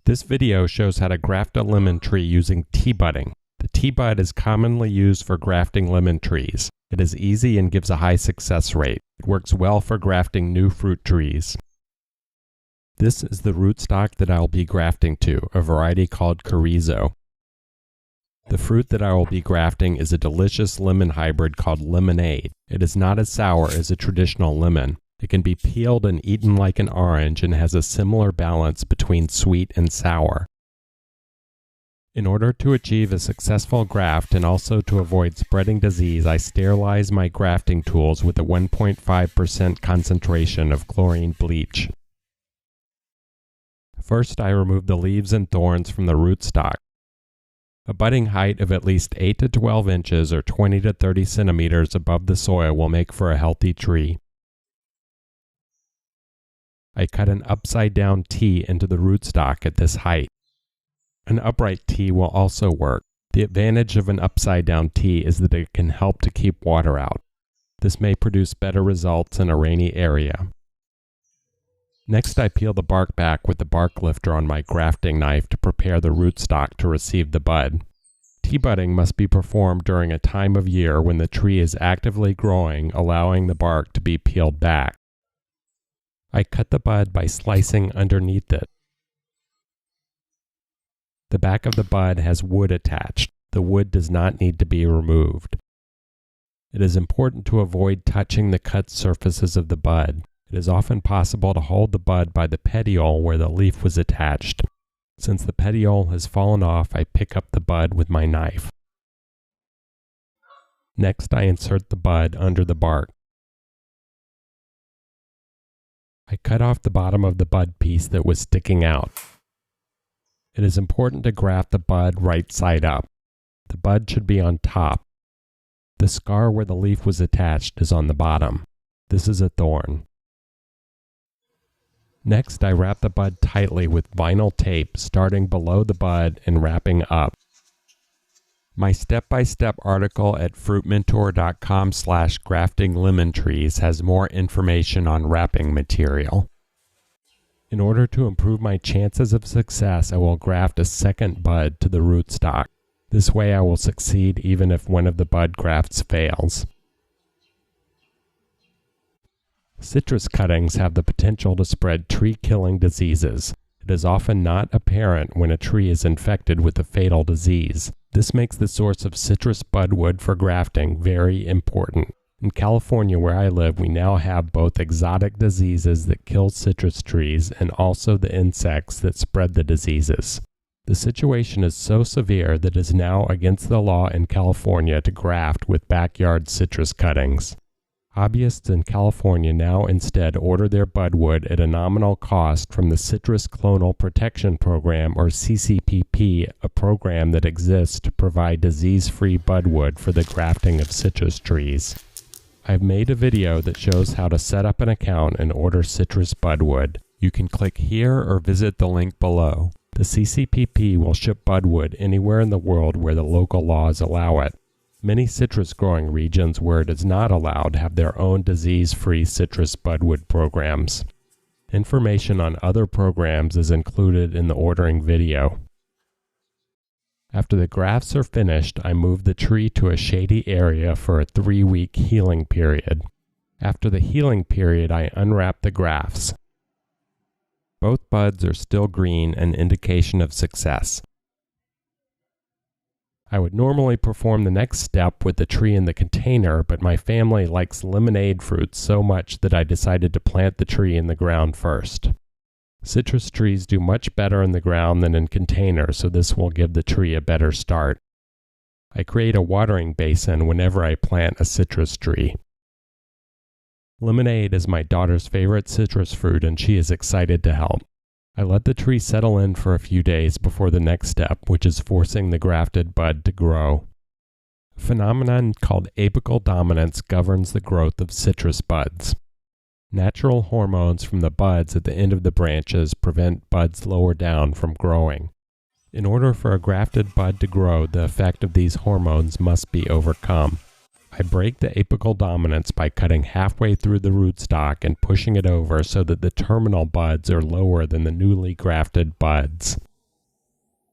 This video shows how to graft a lemon tree using T-budding. The T-bud is commonly used for grafting lemon trees. It is easy and gives a high success rate. It works well for grafting new fruit trees. This is the rootstock that I will be grafting to, a variety called Carrizo. The fruit that I will be grafting is a delicious lemon hybrid called Lemonade. It is not as sour as a traditional lemon. It can be peeled and eaten like an orange and has a similar balance between sweet and sour. In order to achieve a successful graft and also to avoid spreading disease, I sterilize my grafting tools with a 1.5% concentration of chlorine bleach. First, I remove the leaves and thorns from the rootstock. A budding height of at least 8 to 12 inches or 20 to 30 centimeters above the soil will make for a healthy tree. I cut an upside-down T into the rootstock at this height. An upright T will also work. The advantage of an upside-down T is that it can help to keep water out. This may produce better results in a rainy area. Next, I peel the bark back with the bark lifter on my grafting knife to prepare the rootstock to receive the bud. T-budding must be performed during a time of year when the tree is actively growing, allowing the bark to be peeled back. I cut the bud by slicing underneath it. The back of the bud has wood attached. The wood does not need to be removed. It is important to avoid touching the cut surfaces of the bud. It is often possible to hold the bud by the petiole where the leaf was attached. Since the petiole has fallen off, I pick up the bud with my knife. Next, I insert the bud under the bark. I cut off the bottom of the bud piece that was sticking out. It is important to graft the bud right side up. The bud should be on top. The scar where the leaf was attached is on the bottom. This is a thorn. Next, I wrap the bud tightly with vinyl tape, starting below the bud and wrapping up. My step-by-step article at fruitmentor.com/graftinglemon-trees has more information on wrapping material. In order to improve my chances of success, I will graft a second bud to the rootstock. This way I will succeed even if one of the bud grafts fails. Citrus cuttings have the potential to spread tree-killing diseases. It is often not apparent when a tree is infected with a fatal disease. This makes the source of citrus budwood for grafting very important. In California, where I live, we now have both exotic diseases that kill citrus trees and also the insects that spread the diseases. The situation is so severe that it is now against the law in California to graft with backyard citrus cuttings. Hobbyists in California now instead order their budwood at a nominal cost from the Citrus Clonal Protection Program, or CCPP, a program that exists to provide disease-free budwood for the grafting of citrus trees. I've made a video that shows how to set up an account and order citrus budwood. You can click here or visit the link below. The CCPP will ship budwood anywhere in the world where the local laws allow it. Many citrus growing regions where it is not allowed have their own disease-free citrus budwood programs. Information on other programs is included in the ordering video. After the grafts are finished, I move the tree to a shady area for a 3-week healing period. After the healing period, I unwrap the grafts. Both buds are still green, an indication of success. I would normally perform the next step with the tree in the container, but my family likes lemonade fruit so much that I decided to plant the tree in the ground first. Citrus trees do much better in the ground than in containers, so this will give the tree a better start. I create a watering basin whenever I plant a citrus tree. Lemonade is my daughter's favorite citrus fruit, and she is excited to help. I let the tree settle in for a few days before the next step, which is forcing the grafted bud to grow. A phenomenon called apical dominance governs the growth of citrus buds. Natural hormones from the buds at the end of the branches prevent buds lower down from growing. In order for a grafted bud to grow, the effect of these hormones must be overcome. I break the apical dominance by cutting halfway through the rootstock and pushing it over so that the terminal buds are lower than the newly grafted buds.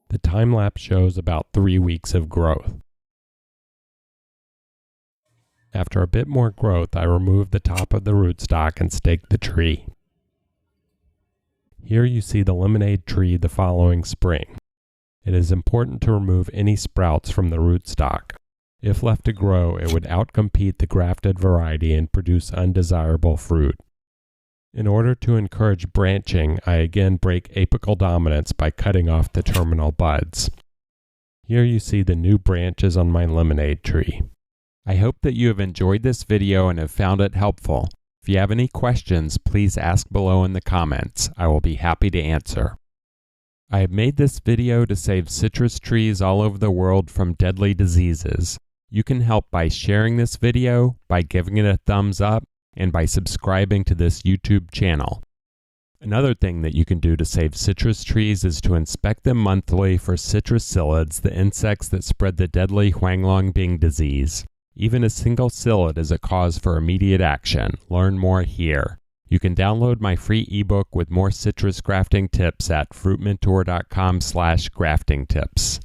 The time lapse shows about 3 weeks of growth. After a bit more growth, I removed the top of the rootstock and staked the tree. Here you see the lemonade tree the following spring. It is important to remove any sprouts from the rootstock. If left to grow, it would outcompete the grafted variety and produce undesirable fruit. In order to encourage branching, I again break apical dominance by cutting off the terminal buds. Here you see the new branches on my lemonade tree. I hope that you have enjoyed this video and have found it helpful. If you have any questions, please ask below in the comments. I will be happy to answer. I have made this video to save citrus trees all over the world from deadly diseases. You can help by sharing this video, by giving it a thumbs up, and by subscribing to this YouTube channel. Another thing that you can do to save citrus trees is to inspect them monthly for citrus psyllids, the insects that spread the deadly Huanglongbing disease. Even a single psyllid is a cause for immediate action. Learn more here. You can download my free ebook with more citrus grafting tips at fruitmentor.com/grafting tips.